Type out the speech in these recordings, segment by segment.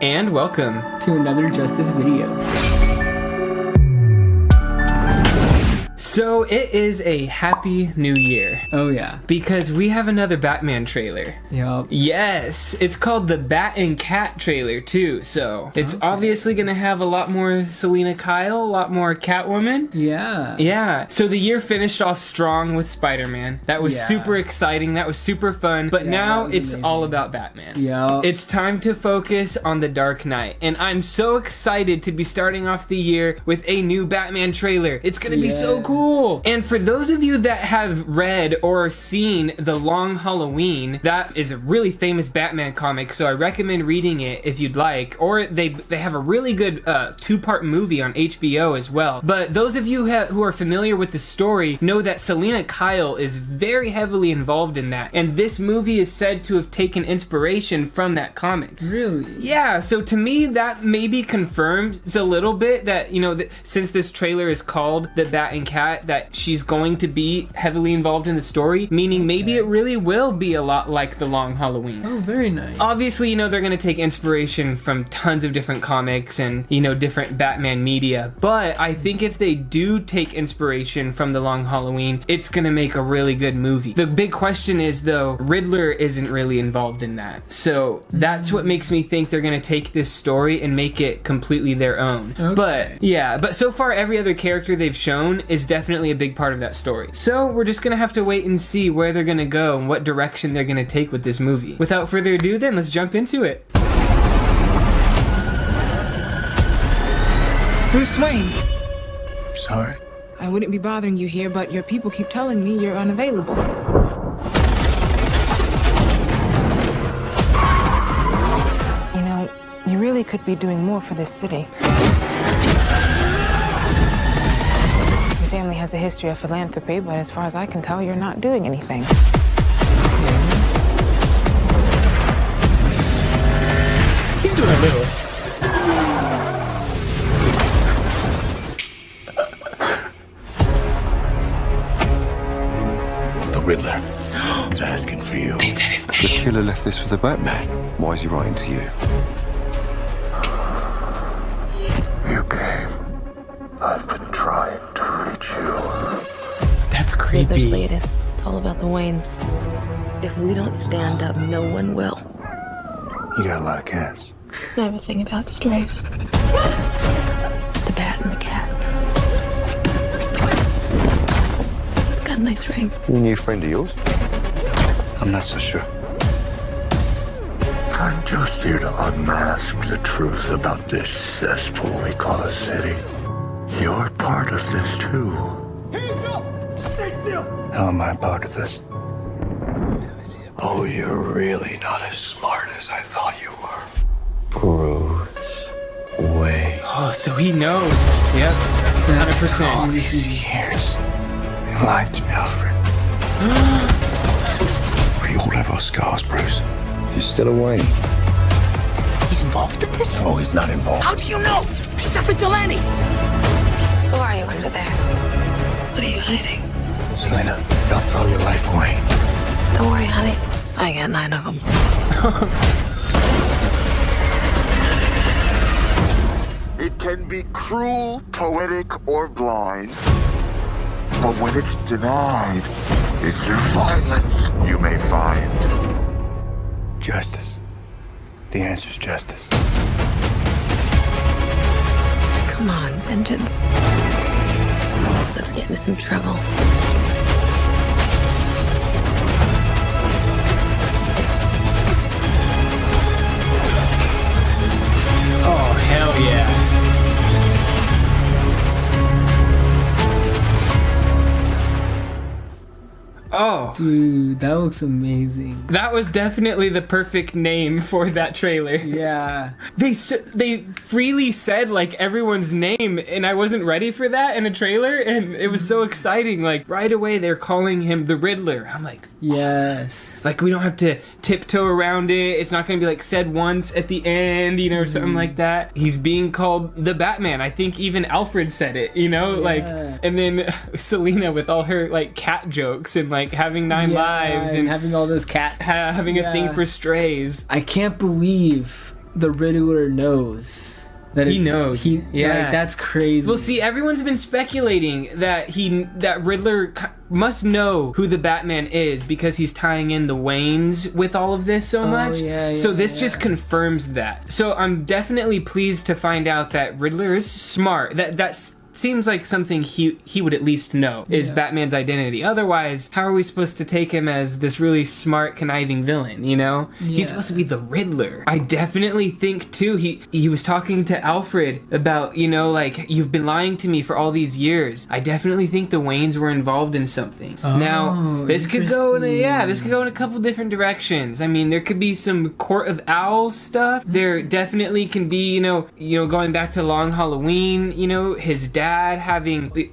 And welcome to another Justice video. So it is a happy new year. Oh yeah. Because we have another Batman trailer. Yup. Yes, it's called the Bat and Cat trailer too, so it's obviously gonna have a lot more Selina Kyle, a lot more Catwoman. Yeah. Yeah, so the year finished off strong with Spider-Man. That was Yeah. super exciting, that was super fun, but now it's amazing. all about Batman. Yeah. It's time to focus on The Dark Knight, and I'm so excited to be starting off the year with a new Batman trailer. It's gonna be so cool. And for those of you that have read or seen The Long Halloween, that is a really famous Batman comic, so I recommend reading it if you'd like. Or they have a really good two-part movie on HBO as well. But those of you who are familiar with the story know that Selina Kyle is very heavily involved in that, and this movie is said to have taken inspiration from that comic. Really? Yeah, so to me that maybe confirms a little bit that, you know, since this trailer is called The Bat and Cat, that she's going to be heavily involved in the story, meaning maybe it really will be a lot like The Long Halloween. Oh, very nice. Obviously, you know, they're going to take inspiration from tons of different comics and, you know, different Batman media, but I think if they do take inspiration from The Long Halloween, it's going to make a really good movie. The big question is, though, Riddler isn't really involved in that, so that's what makes me think they're going to take this story and make it completely their own. Okay. But, yeah, but so far every other character they've shown is definitely a big part of that story. So we're just gonna have to wait and see where they're gonna go and what direction they're gonna take with this movie. Without further ado then, let's jump into it. Bruce Wayne, Sorry. I wouldn't be bothering you here, but your people keep telling me you're unavailable. You know, you really could be doing more for this city. Your family has a history of philanthropy, but as far as I can tell, you're not doing anything. He's doing a little. The Riddler is asking for you. They said his The name. killer left this for the Batman. Why is he writing to you? You came. I've been trying to reach you. That's Riddler's creepy. latest. It's all about the Waynes. If we don't stand up, no one will. You got a lot of cats. I have a thing about strays. The bat and the cat. It's got a nice ring. A new friend of yours? I'm not so sure. I'm just here to unmask the truth about this cesspool we call a city. You're part of this too. Stay still! How am I part of this? Oh, you're really not as smart as I thought you were. Bruce Wayne. Oh, so he knows. Yep. All 100%. these years, you lied to me, Alfred. We all have our scars, Bruce. He's still away. He's involved in this? No, he's not involved. How do you know? He's a vigilante. Who are you under there? What are you hiding? Selena, don't throw your life away. Don't worry, honey. I got 9 of them. It can be cruel, poetic, or blind. But when it's denied, it's through violence you may find. Justice. The answer's justice. Come on, vengeance. Let's get into some trouble. Oh, hell yeah. Oh, Dude, that looks amazing. that was definitely the perfect name for that trailer. Yeah. They freely said like everyone's name, and I wasn't ready for that in a trailer, and it was so exciting. Like right away, they're calling him the Riddler. I'm like, Yes. like we don't have to tiptoe around it. It's not gonna be like said once at the end, you know, or something like that. He's being called the Batman. I think even Alfred said it, you know, like, and then Selena with all her like cat jokes and like having 9 lives and having all those cats. having a thing for strays. I can't believe the Riddler knows. That He knows. Yeah. Like, that's crazy. Well, see, everyone's been speculating that Riddler must know who the Batman is because he's tying in the Waynes with all of this so much. So this just confirms that. So I'm definitely pleased to find out that Riddler is smart. That's seems like something he would at least know is Batman's identity. Otherwise, how are we supposed to take him as this really smart, conniving villain, you know? He's supposed to be the Riddler. I definitely think, too, he was talking to Alfred about, you know, like, you've been lying to me for all these years. I definitely think the Waynes were involved in something. Now, this could go in a couple different directions. I mean, there could be some Court of Owls stuff. There definitely can be, you know, going back to Long Halloween, you know, his dad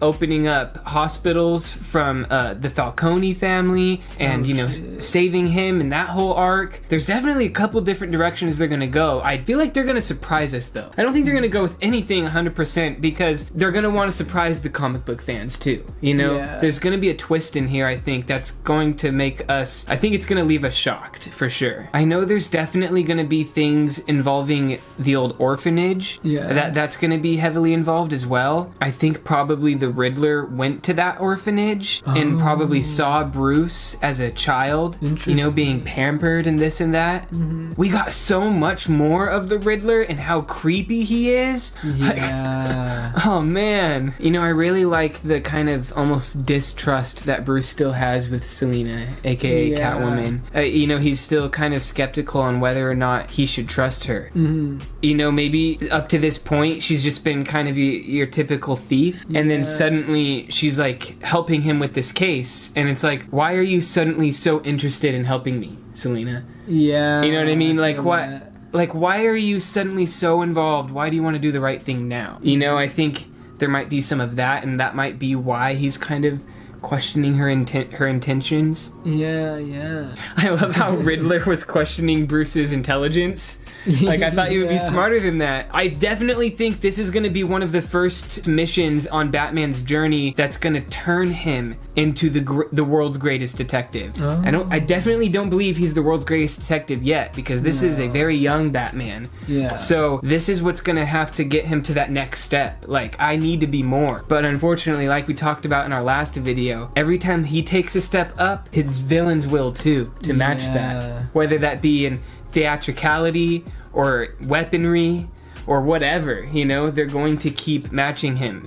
opening up hospitals from the Falcone family and saving him in that whole arc. There's definitely a couple different directions they're gonna go. I feel like they're gonna surprise us though. I don't think they're gonna go with anything 100% because they're gonna want to surprise the comic book fans too, you know? There's gonna be a twist in here, I think, that's going to make us, I think it's gonna leave us shocked for sure. I know there's definitely gonna be things involving the old orphanage. That's gonna be heavily involved as well. I think probably the Riddler went to that orphanage and probably saw Bruce as a child, you know, being pampered and this and that. We got so much more of the Riddler and how creepy he is. Oh man. You know, I really like the kind of almost distrust that Bruce still has with Selina, aka Catwoman. You know, he's still kind of skeptical on whether or not he should trust her. You know, maybe up to this point, she's just been kind of your typical thief, and then suddenly she's like helping him with this case, and it's like, why are you suddenly so interested in helping me, Selina? You know what I mean? Like, what? Like, why are you suddenly so involved? Why do you want to do the right thing now? You know, I think there might be some of that, and that might be why he's kind of questioning her intentions. I love how Riddler was questioning Bruce's intelligence. Like, I thought you would be smarter than that. I definitely think this is going to be one of the first missions on Batman's journey that's going to turn him into the world's greatest detective. I definitely don't believe he's the world's greatest detective yet, because this is a very young Batman. So this is what's going to have to get him to that next step. Like, I need to be more. But unfortunately, like we talked about in our last video, every time he takes a step up, his villains will too, to match that. Whether that be in theatricality or weaponry or whatever, you know, they're going to keep matching him.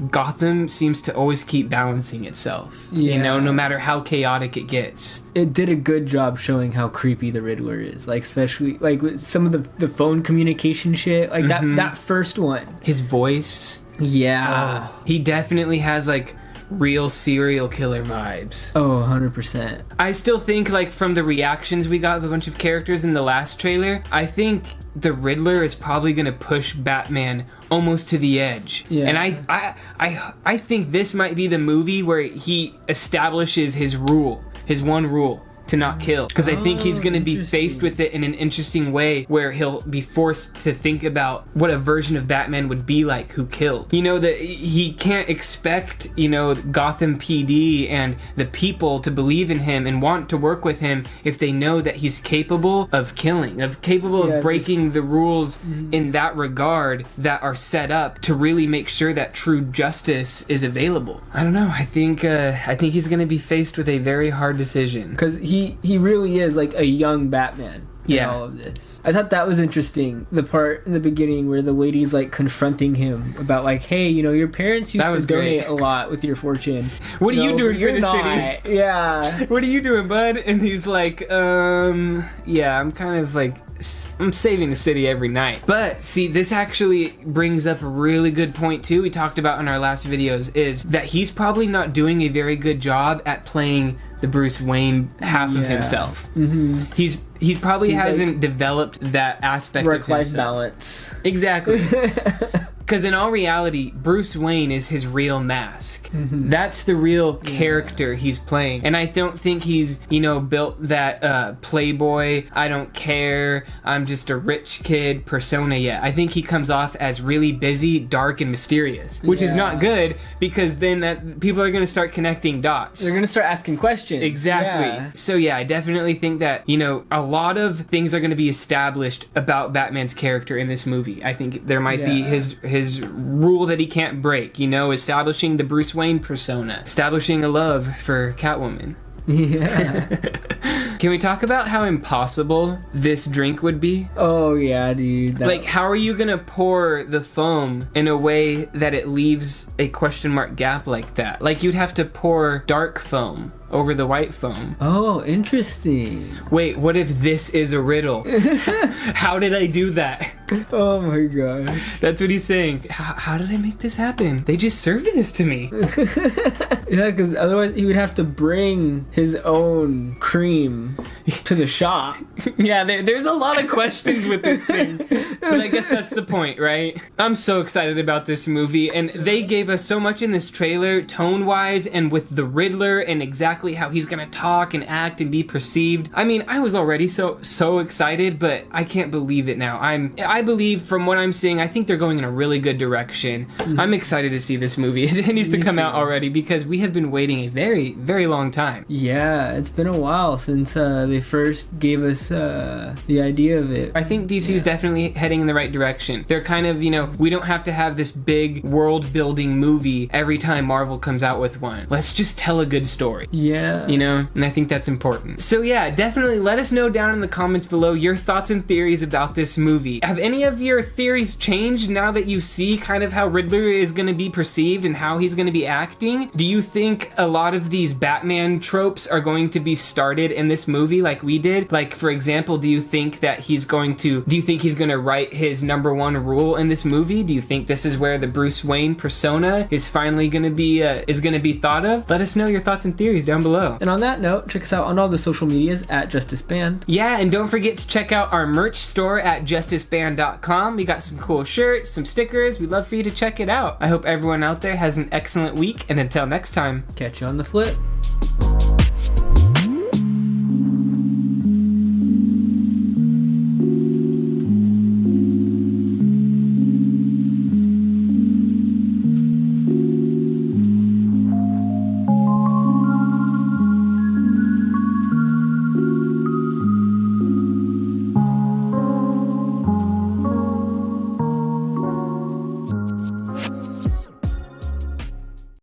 Gotham seems to always keep balancing itself, you know, no matter how chaotic it gets. It did a good job showing how creepy the Riddler is, like, especially like with some of the phone communication shit, like that first one. His voice, he definitely has like real serial killer vibes. 100%. I still think, like, from the reactions we got of a bunch of characters in the last trailer, I think the Riddler is probably gonna push Batman almost to the edge. And I think this might be the movie where he establishes his one rule to not kill, because I think he's going to be faced with it in an interesting way where he'll be forced to think about what a version of Batman would be like who killed. You know, that he can't expect, you know, Gotham PD and the people to believe in him and want to work with him if they know that he's capable of killing, of breaking the rules in that regard that are set up to really make sure that true justice is available. I don't know. I think he's going to be faced with a very hard decision, because he really is like a young Batman in all of this. I thought that was interesting, the part in the beginning where the lady's like confronting him about like, hey, you know, your parents used to donate a lot with your fortune. What are you doing for the city? What are you doing, bud? And he's like, I'm kind of like, I'm saving the city every night. But see, this actually brings up a really good point too, we talked about in our last videos, is that he's probably not doing a very good job at playing the Bruce Wayne half of himself. He's probably hasn't developed that aspect of himself. Work-life balance. Exactly. Because in all reality, Bruce Wayne is his real mask. That's the real character he's playing. And I don't think he's, built that playboy, I don't care, I'm just a rich kid persona yet. I think he comes off as really busy, dark, and mysterious, which is not good, because then that people are going to start connecting dots. They're going to start asking questions. Exactly. Yeah. So yeah, I definitely think that, a lot of things are going to be established about Batman's character in this movie. I think there might be his rule that he can't break, establishing the Bruce Wayne persona, establishing a love for Catwoman. Yeah. Can we talk about how impossible this drink would be? Oh yeah, dude. Like, how are you gonna pour the foam in a way that it leaves a question mark gap like that? Like, you'd have to pour dark foam over the white foam. Oh, interesting. Wait, what if this is a riddle? How did I do that? Oh my god. That's what he's saying. How did I make this happen? They just served this to me. Yeah, because otherwise he would have to bring his own cream to the shop. Yeah, there's a lot of questions with this thing. But I guess that's the point, right? I'm so excited about this movie, and they gave us so much in this trailer, tone-wise, and with the Riddler, and exactly how he's gonna talk and act and be perceived. I mean, I was already so excited, but I can't believe it now. I believe, from what I'm seeing, I think they're going in a really good direction. I'm excited to see this movie. It needs to come out already, because we have been waiting a very, very long time. Yeah, it's been a while since they first gave us the idea of it. I think DC's definitely heading in the right direction. They're kind of, we don't have to have this big world-building movie every time Marvel comes out with one. Let's just tell a good story. Yeah. And I think that's important. So yeah, definitely let us know down in the comments below your thoughts and theories about this movie. Have any of your theories changed now that you see kind of how Riddler is going to be perceived and how he's going to be acting? Do you think a lot of these Batman tropes are going to be started in this movie like we did? Like, for example, do you think he's going to write his number one rule in this movie? Do you think this is where the Bruce Wayne persona is finally going to be thought of? Let us know your thoughts and theories down below. And on that note, check us out on all the social medias at JustisBand. Yeah, and don't forget to check out our merch store at JustisBand.com. We got some cool shirts, some stickers. We'd love for you to check it out. I hope everyone out there has an excellent week, and until next time, catch you on the flip.